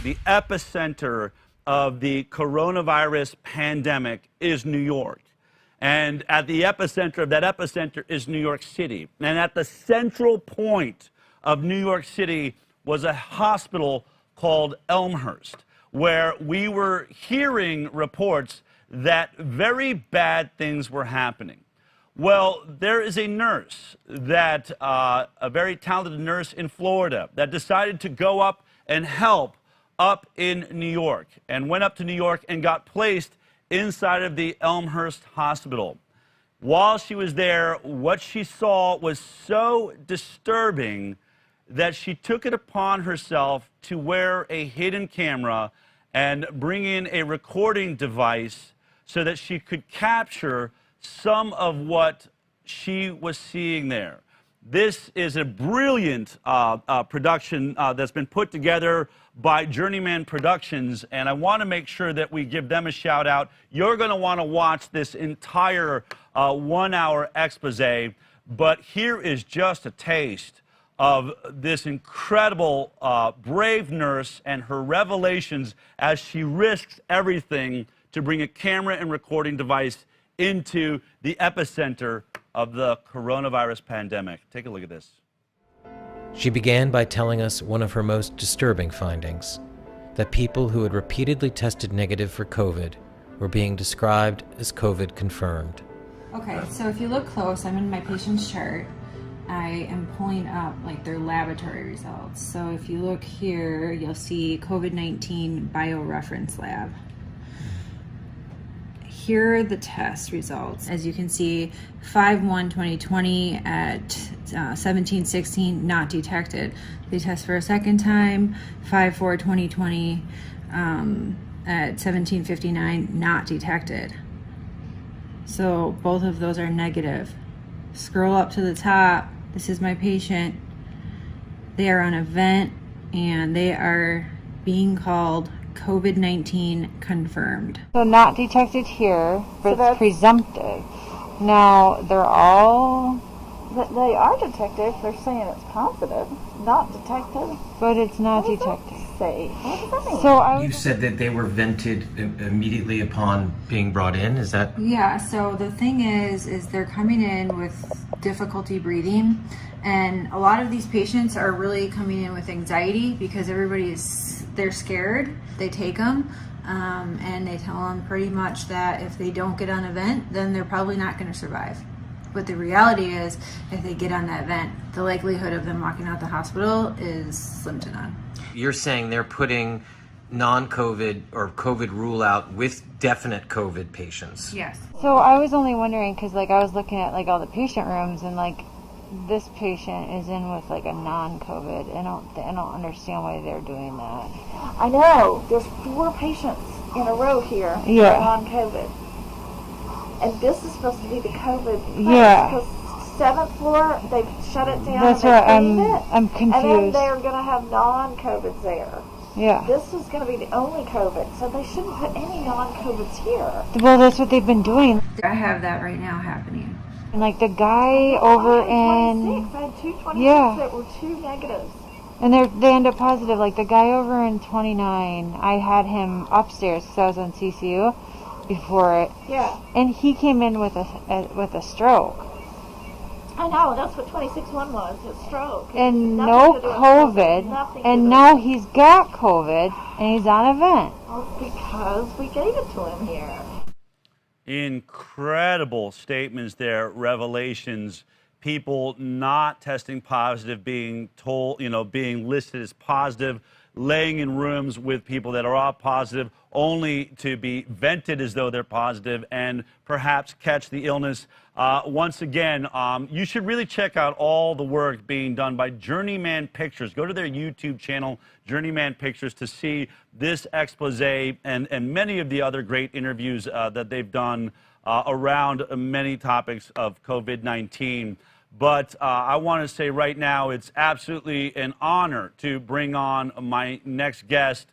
the epicenter of the coronavirus pandemic is New York. And at the epicenter of that epicenter is New York City. And at the central point of New York City was a hospital called Elmhurst, where we were hearing reports that very bad things were happening. Well, there is a nurse that, a very talented nurse in Florida, that decided to go up and help up in New York, and went up to New York and got placed inside of the Elmhurst Hospital. While she was there, what she saw was so disturbing that she took it upon herself to wear a hidden camera and bring in a recording device so that she could capture some of what she was seeing there. This is a brilliant production that's been put together by Journeyman Productions, and I want to make sure that we give them a shout out. You're going to want to watch this entire 1-hour expose, but here is just a taste of this incredible brave nurse and her revelations as she risks everything to bring a camera and recording device into the epicenter of the coronavirus pandemic. Take a look at this. She began by telling us one of her most disturbing findings, that people who had repeatedly tested negative for COVID were being described as COVID confirmed. Okay, so if you look close, I'm in my patient's chart. I am pulling up like their laboratory results. So if you look here, you'll see COVID-19 bioreference lab. Here are the test results. As you can see, 5/1/2020 at 17:16, not detected. They test for a second time, 5/4/2020 at 17:59, not detected. So both of those are negative. Scroll up to the top. This is my patient. They are on a vent and they are being called COVID-19 confirmed. So not detected here, but so it's presumptive. Now they are detected. They're saying it's positive, not detected. But it's not detected. What does that mean? So you said that they were vented immediately upon being brought in. Is that? Yeah. So the thing is they're coming in with difficulty breathing, and a lot of these patients are really coming in with anxiety because they're scared. They take them and they tell them pretty much that if they don't get on a vent, then they're probably not going to survive. But the reality is, if they get on that vent, the likelihood of them walking out the hospital is slim to none. You're saying they're putting non-COVID or COVID rule out with definite COVID patients? Yes. So I was only wondering, because I was looking at all the patient rooms, and this patient is in with a non-COVID. I don't understand why they're doing that. I know. There's 4 patients in a row here that are non-COVID. And this is supposed to be the COVID place. Yeah. Because 7th floor, they've shut it down. That's right. I'm confused. And then they're going to have non-COVIDs there. Yeah. This is going to be the only COVID, so they shouldn't put any non-COVIDs here. Well, that's what they've been doing. I have that right now happening. And the guy over in... I had 2 26 that were 2 negatives. And they end up positive. The guy over in 29, I had him upstairs because I was on CCU before it. Yeah. And he came in with a stroke. I know, that's what 26-1 was, a stroke. And no COVID, and now he's got COVID, and he's on a vent. Well, because we gave it to him here. Incredible statements there, revelations. People not testing positive, being told, being listed as positive, laying in rooms with people that are all positive, only to be vented as though they're positive and perhaps catch the illness. Once again, you should really check out all the work being done by Journeyman Pictures. Go to their YouTube channel, Journeyman Pictures, to see this expose and many of the other great interviews that they've done around many topics of COVID-19. But I want to say right now, it's absolutely an honor to bring on my next guest,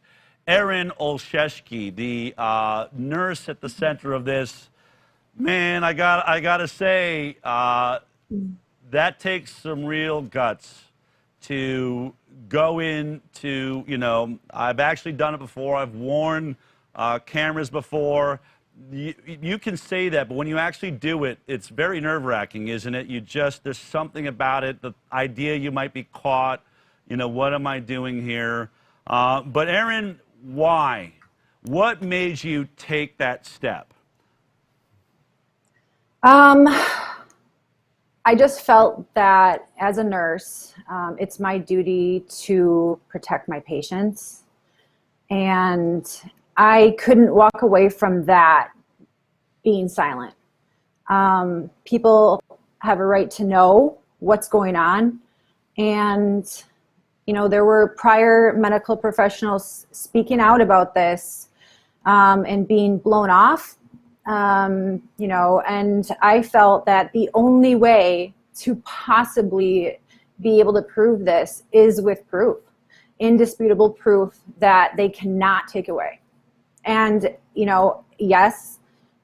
Erin Olszewski, the nurse at the center of this. Man, I gotta say, that takes some real guts to go into, I've actually done it before. I've worn cameras before. You can say that, but when you actually do it, it's very nerve-wracking, isn't it? There's something about it, the idea you might be caught, what am I doing here? But Erin, why? What made you take that step? I just felt that as a nurse, it's my duty to protect my patients. And I couldn't walk away from that being silent. People have a right to know what's going on. And, there were prior medical professionals speaking out about this and being blown off. And I felt that the only way to possibly be able to prove this is with proof, indisputable proof that they cannot take away. And, yes,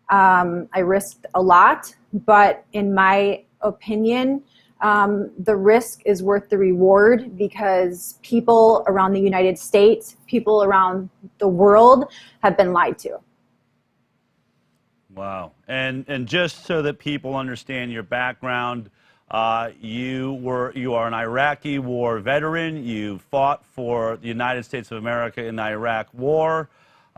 I risked a lot, but in my opinion, the risk is worth the reward because people around the United States, people around the world have been lied to. Wow. And just so that people understand your background, you are an Iraqi war veteran. You fought for the United States of America in the Iraq War.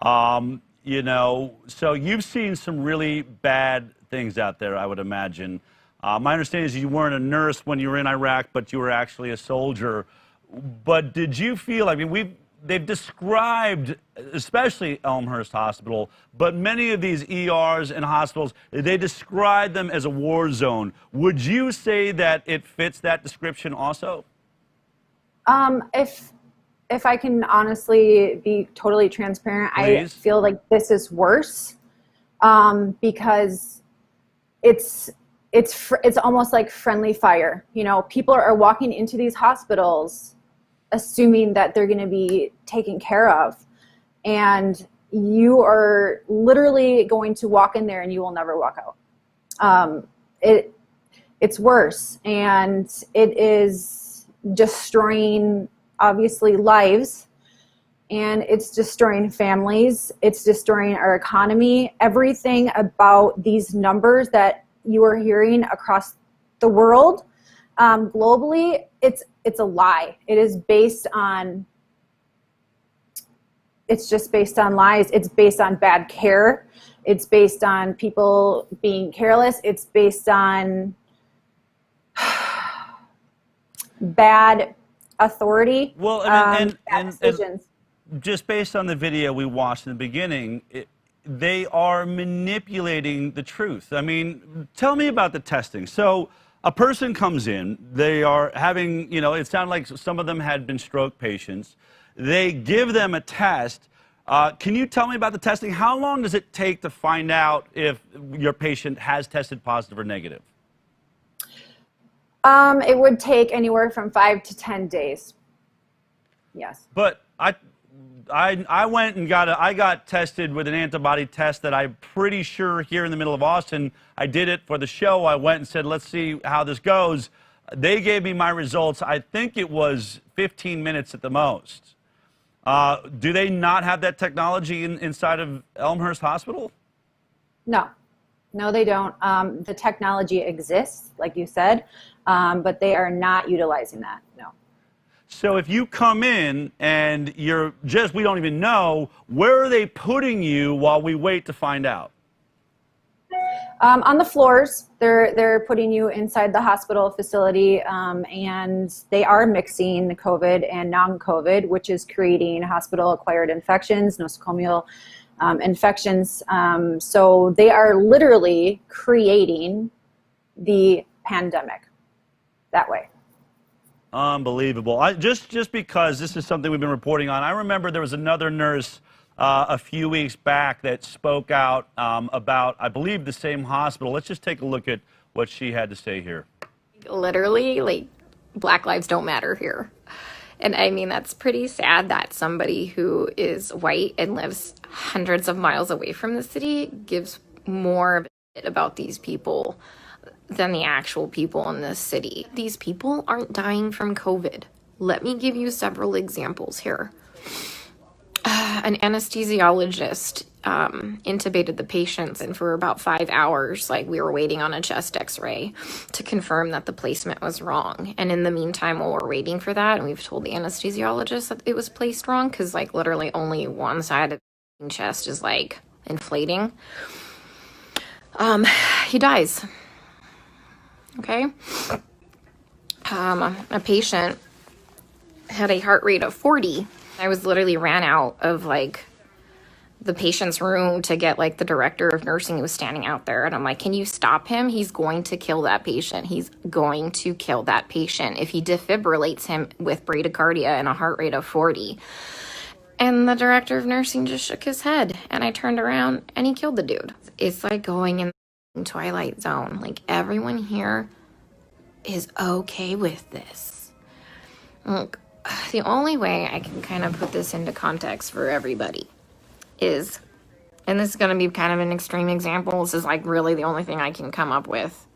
So you've seen some really bad things out there, I would imagine. My understanding is you weren't a nurse when you were in Iraq, but you were actually a soldier. But did you feel, they've described, especially Elmhurst Hospital, but many of these ERs and hospitals, they describe them as a war zone. Would you say that it fits that description also? If I can honestly be totally transparent, Please. I feel like this is worse because it's almost like friendly fire. People are walking into these hospitals assuming that they're going to be taken care of. And you are literally going to walk in there and you will never walk out. It's worse. And it is destroying, obviously, lives. And it's destroying families. It's destroying our economy. Everything about these numbers that you are hearing across the world, globally, it's a lie. It's just based on lies. It's based on bad care. It's based on people being careless. It's based on bad authority. Well, bad decisions. And just based on the video we watched in the beginning, they are manipulating the truth. Tell me about the testing. So a person comes in, they are having, it sounded like some of them had been stroke patients. They give them a test. Can you tell me about the testing? How long does it take to find out if your patient has tested positive or negative? It would take anywhere from 5 to 10 days. Yes. But I went and got tested with an antibody test that I'm pretty sure here in the middle of Austin. I did it for the show. I went and said, let's see how this goes. They gave me my results. I think it was 15 minutes at the most. Do they not have that technology inside of Elmhurst Hospital? No, they don't. The technology exists, like you said, but they are not utilizing that. No. So if you come in and we don't even know, where are they putting you while we wait to find out? On the floors, they're putting you inside the hospital facility, and they are mixing COVID and non-COVID, which is creating hospital-acquired infections, nosocomial infections. So they are literally creating the pandemic that way. Unbelievable. Just because this is something we've been reporting on, I remember there was another nurse a few weeks back that spoke out about, I believe, the same hospital. Let's just take a look at what she had to say here. Literally, Black lives don't matter here. And that's pretty sad that somebody who is white and lives hundreds of miles away from the city gives more about these people than the actual people in this city. These people aren't dying from COVID. Let me give you several examples here. An anesthesiologist intubated the patients, and for about 5 hours, like, we were waiting on a chest x-ray to confirm that the placement was wrong. And in the meantime, while we're waiting for that, and we've told the anesthesiologist that it was placed wrong, because, like, literally only one side of the chest is, like, inflating, he dies. Okay? A patient had a heart rate of 40. I was literally ran out of, like, the patient's room to get, like, the director of nursing who was standing out there. And I'm like, can you stop him? He's going to kill that patient. He's going to kill that patient if he defibrillates him with bradycardia and a heart rate of 40. And the director of nursing just shook his head. And I turned around and he killed the dude. It's like going in the Twilight Zone. Like, everyone here is okay with this. Look, the only way I can kind of put this into context for everybody is, and this is going to be kind of an extreme example, this is like really the only thing I can come up with,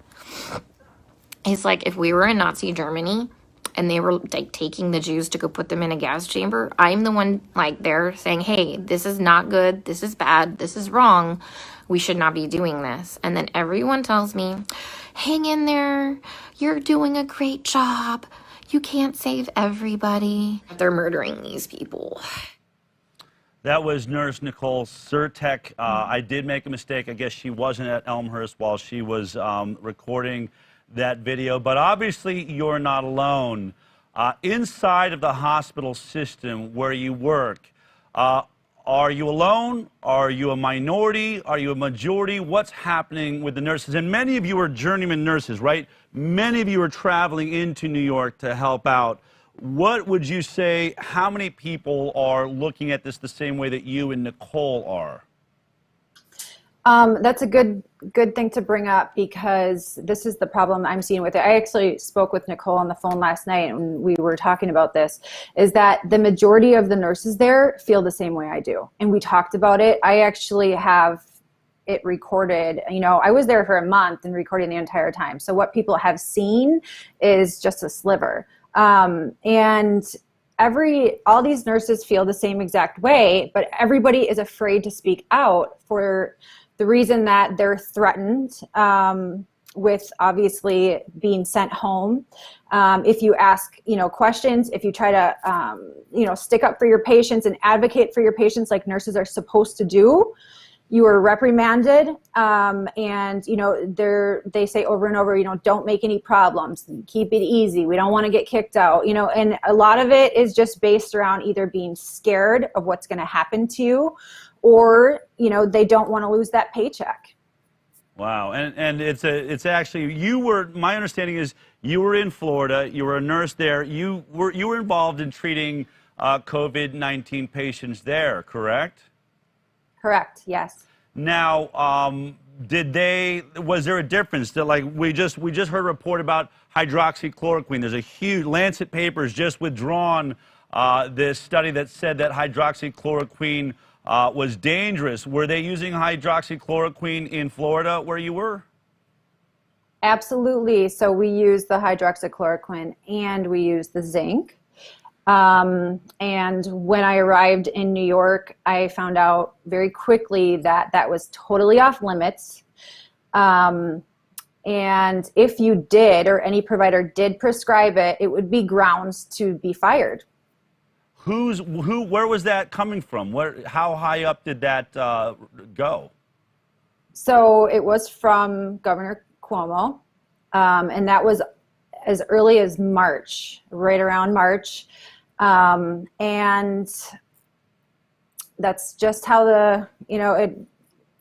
is like if we were in Nazi Germany and they were like taking the Jews to go put them in a gas chamber, I'm the one like there saying, hey, this is not good, this is bad, this is wrong, we should not be doing this. And then everyone tells me, hang in there, you're doing a great job, you can't save everybody. They're murdering these people. That was Nurse Nicole Surtek. I did make a mistake. I guess she wasn't at Elmhurst while she was recording that video. But obviously, you're not alone. Inside of the hospital system where you work, are you alone? Are you a minority? Are you a majority? What's happening with the nurses? And many of you are journeyman nurses, right? Many of you are traveling into New York to help out. What would you say, how many people are looking at this the same way that you and Nicole are? That's a good thing to bring up, because this is the problem I'm seeing with it. I actually spoke with Nicole on the phone last night and we were talking about this, is that the majority of the nurses there feel the same way I do. And we talked about it. I actually have it recorded. You know, I was there for a month and recording the entire time. So what people have seen is just a sliver. And all these nurses feel the same exact way, but everybody is afraid to speak out for the reason that they're threatened with obviously being sent home. If you ask, questions, if you try to, stick up for your patients and advocate for your patients like nurses are supposed to do, you are reprimanded. And, they say over and over, don't make any problems, keep it easy. We don't want to get kicked out, and a lot of it is just based around either being scared of what's going to happen to you, or, they don't want to lose that paycheck. Wow. And it's actually, my understanding is you were in Florida, you were a nurse there, you were involved in treating COVID-19 patients there, correct? Correct, yes. Now, was there a difference that, like, we just heard a report about hydroxychloroquine. There's a huge, Lancet Papers just withdrawn this study that said that hydroxychloroquine was dangerous. Were they using hydroxychloroquine in Florida where you were? Absolutely. So we use the hydroxychloroquine and we use the zinc. And when I arrived in New York, I found out very quickly that that was totally off limits. And if you did, or any provider did prescribe it, it would be grounds to be fired. Where was that coming from? How high up did that go? So it was from Governor Cuomo, and that was as early as March, right around March. And that's just how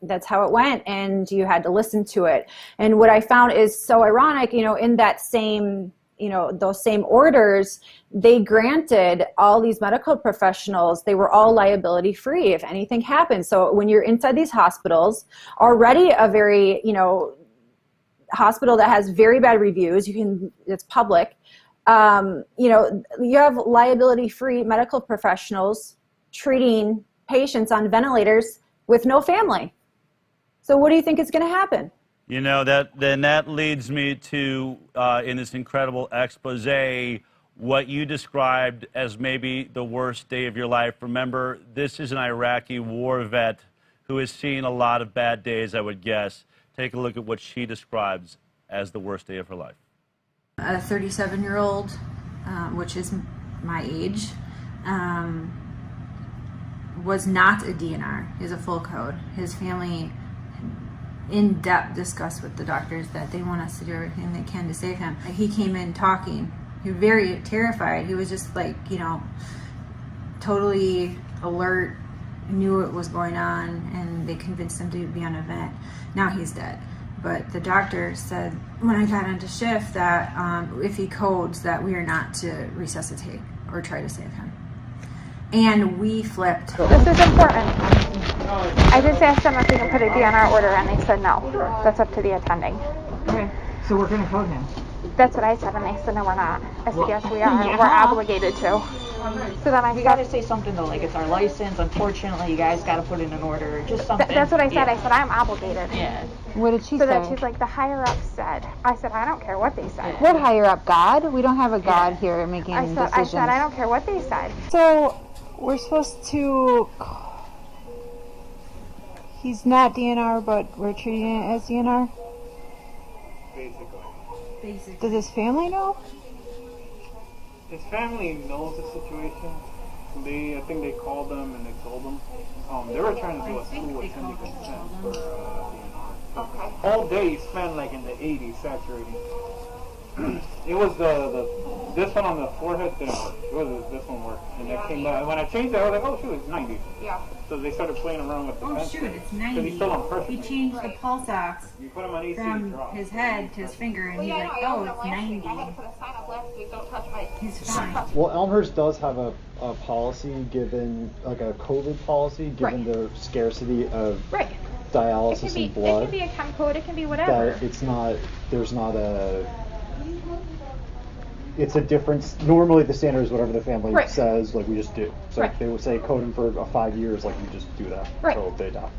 that's how it went, and you had to listen to it. And what I found is so ironic, in that same, those same orders, they granted all these medical professionals, they were all liability free if anything happened. So when you're inside these hospitals, already a very, hospital that has very bad reviews, it's public, you have liability-free medical professionals treating patients on ventilators with no family. So what do you think is going to happen? That leads me to, in this incredible expose, what you described as maybe the worst day of your life. Remember, this is an Iraqi war vet who has seen a lot of bad days, I would guess. Take a look at what she describes as the worst day of her life. A 37-year-old, which is my age, was not a DNR. He was a full code. His family in depth discussed with the doctors that they want us to do everything they can to save him. He came in talking. He was very terrified. He was just like, you know, totally alert, knew what was going on, and they convinced him to be on a vent. Now he's dead. But the doctor said when I got into shift that if he codes that we are not to resuscitate or try to save him. And we flipped. This is important. I just asked them if we can put a DNR order and they said no. That's up to the attending. Okay, so we're gonna code him. That's what I said and they said no, we're not. I said yes, we are. Yeah. We're obligated to. So then you gotta say something though, like it's our license. Unfortunately, you guys gotta put in an order. Just something. That's what I said. I said I'm obligated. Yeah. What did she say? So then she's like, the higher up said. I said, I don't care what they said. What higher up? God? We don't have a God here making decisions. I said, I don't care what they said. So we're supposed to. He's not DNR, but we're treating it as DNR. Basically. Does his family know? His family knows the situation. I think they called them and they told them. They were trying to do a school attending consent for DNR. Okay. All day he spent like in the 80s saturating. It was this one on the forehead didn't work. It was this one worked, and that came back. When I changed it, I was like, oh shoot, it's 90. Yeah. So they started playing around with the Oh fence shoot, thing. it's 'Cause 90. he's still on pressure. He changed the pulse ox You put him on AC, from drop. his head to his finger, and he's like, oh, it's 90. I had to put a sign up last week, don't touch my... He's fine. Well, Elmhurst does have a policy given, like a COVID policy, given the scarcity of dialysis and blood. It can be a chem code, it can be whatever. That it's not, there's not a, it's a difference. Normally the standard is whatever the family says, like we just do. So if they would say code him for 5 years, like you just do that until they die.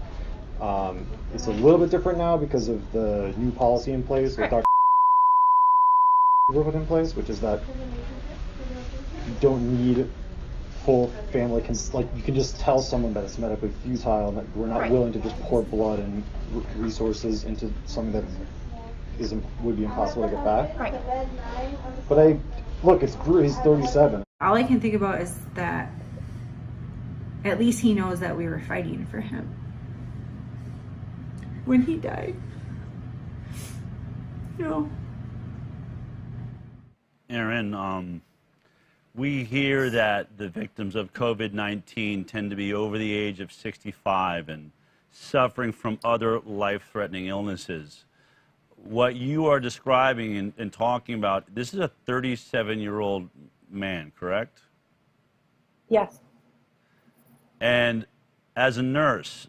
It's a little bit different now because of the new policy in place with Dr. put in place, which is that you don't need full family like you can just tell someone that it's medically futile and that we're not willing to just pour blood and resources into something that would be impossible to get back. But look, it's he's 37. All I can think about is that at least he knows that we were fighting for him when he died. You know. Aaron, we hear that the victims of COVID-19 tend to be over the age of 65 and suffering from other life-threatening illnesses. What you are describing and talking about, this is a 37-year-old man, correct? Yes. And as a nurse,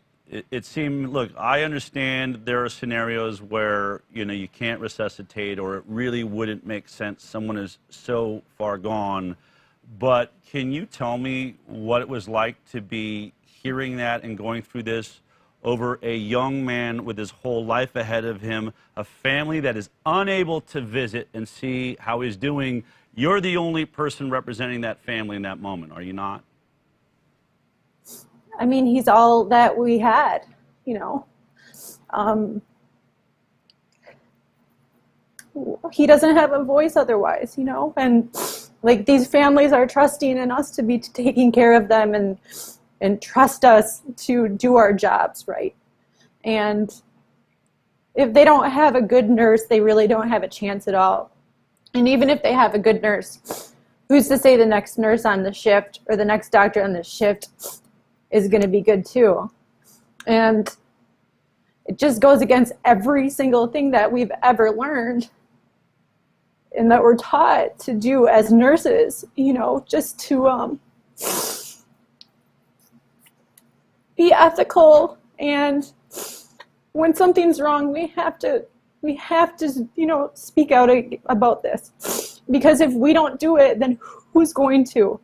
it seemed, look, I understand there are scenarios where, you can't resuscitate or it really wouldn't make sense. Someone is so far gone. But can you tell me what it was like to be hearing that and going through this over a young man with his whole life ahead of him, a family that is unable to visit and see how he's doing? You're the only person representing that family in that moment, are you not? I mean, he's all that we had, he doesn't have a voice otherwise, and like these families are trusting in us to be taking care of them and trust us to do our jobs right. And if they don't have a good nurse, they really don't have a chance at all. And even if they have a good nurse, who's to say the next nurse on the shift or the next doctor on the shift is going to be good too? And it just goes against every single thing that we've ever learned and that we're taught to do as nurses, just to be ethical. And when something's wrong, we have to speak out about this, because if we don't do it, then who's going to?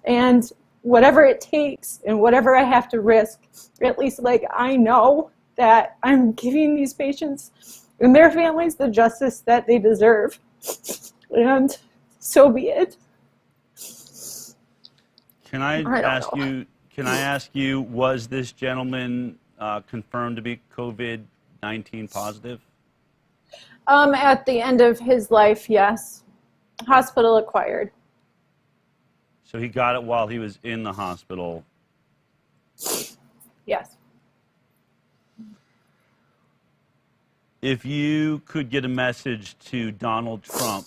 And whatever it takes and whatever I have to risk, at least I know that I'm giving these patients and their families the justice that they deserve. And so be it. Can I ask you, was this gentleman confirmed to be COVID-19 positive? At the end of his life, yes. Hospital acquired. So he got it while he was in the hospital. Yes. If you could get a message to Donald Trump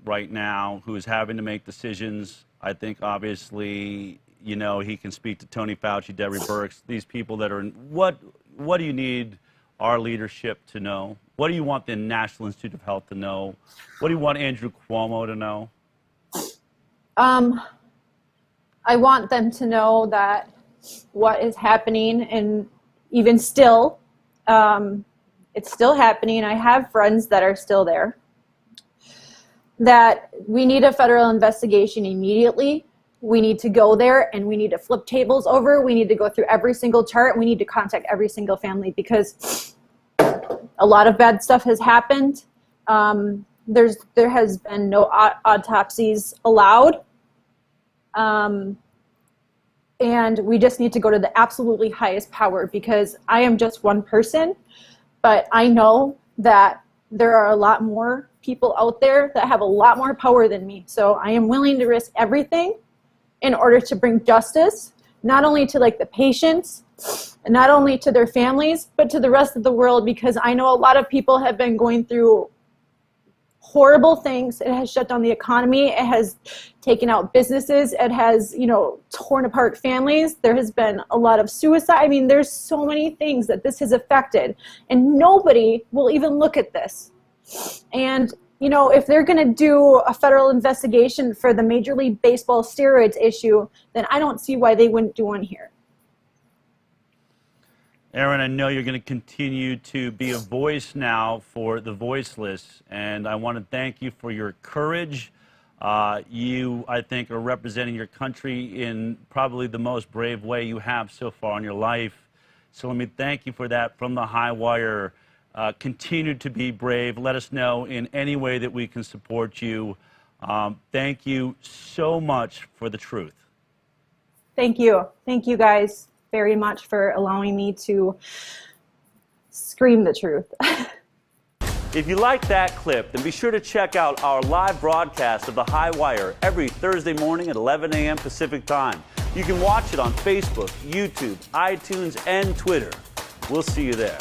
right now, who is having to make decisions, I think obviously, you know, he can speak to Tony Fauci, Debbie Birx, these people that are in, what do you need our leadership to know? What do you want the National Institute of Health to know? What do you want Andrew Cuomo to know? I want them to know that what is happening, and even still, it's still happening. I have friends that are still there. That we need a federal investigation immediately. We need to go there and we need to flip tables over. We need to go through every single chart. We need to contact every single family because a lot of bad stuff has happened. There has been no autopsies allowed. And we just need to go to the absolutely highest power because I am just one person, but I know that there are a lot more people out there that have a lot more power than me. So I am willing to risk everything in order to bring justice, not only to like the patients, and not only to their families, but to the rest of the world, because I know a lot of people have been going through horrible things. It has shut down the economy. It has taken out businesses. It has, you know, torn apart families. There has been a lot of suicide. I mean, there's so many things that this has affected, and nobody will even look at this. And, you know, if they're going to do a federal investigation for the Major League Baseball steroids issue, then I don't see why they wouldn't do one here. Erin, I know you're going to continue to be a voice now for the voiceless, and I want to thank you for your courage. You, I think, are representing your country in probably the most brave way you have so far in your life. So let me thank you for that from the High Wire. Continue to be brave. Let us know in any way that we can support you. Thank you so much for the truth. Thank you. Thank you guys very much for allowing me to scream the truth. If you liked that clip, then be sure to check out our live broadcast of The High Wire every Thursday morning at 11 a.m. Pacific Time. You can watch it on Facebook, YouTube, iTunes, and Twitter. We'll see you there.